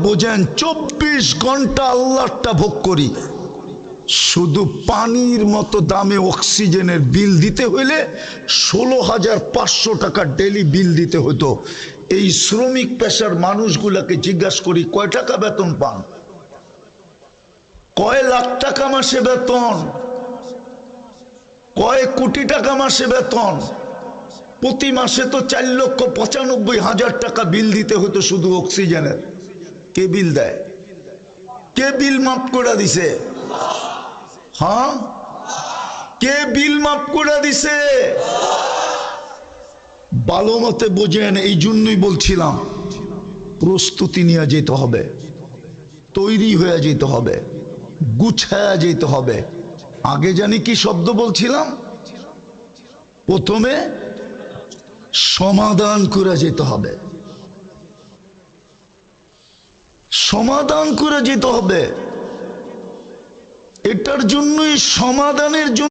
বোঝেন 24 ঘন্টা আল্লাহটা ভোগ করি, শুধু পানির মতো দামে অক্সিজেনের বিল দিতে হইলে 16,500 টাকা ডেলি বিল দিতে হতো। এই শ্রমিক পেশার মানুষগুলাকে জিজ্ঞাসা করি কয় টাকা বেতন পান, কয় লাখ টাকা মাসে বেতন, কয় কোটি টাকা মাসে বেতন। প্রতি মাসে তো 4,95,000 টাকা বিল দিতে হতো শুধু অক্সিজেনের। কে বিল দেয়? কে বিল মাফ করে দিছে? হ্যাঁ, কে বিল মাফ করে দিছে? ভালো মতে বোঝেন। এই জন্যই বলছিলাম প্রস্তুতি নিয়ে যেতে হবে, তৈরি হয়ে যেতে হবে, গুছায়া যেতে হবে। আগে জানি কি শব্দ বলছিলাম? প্রথমে সমাধান করে যেতে হবে, সমাধান করে যেতে হবে। এটার জন্যই, সমাধানের জন্য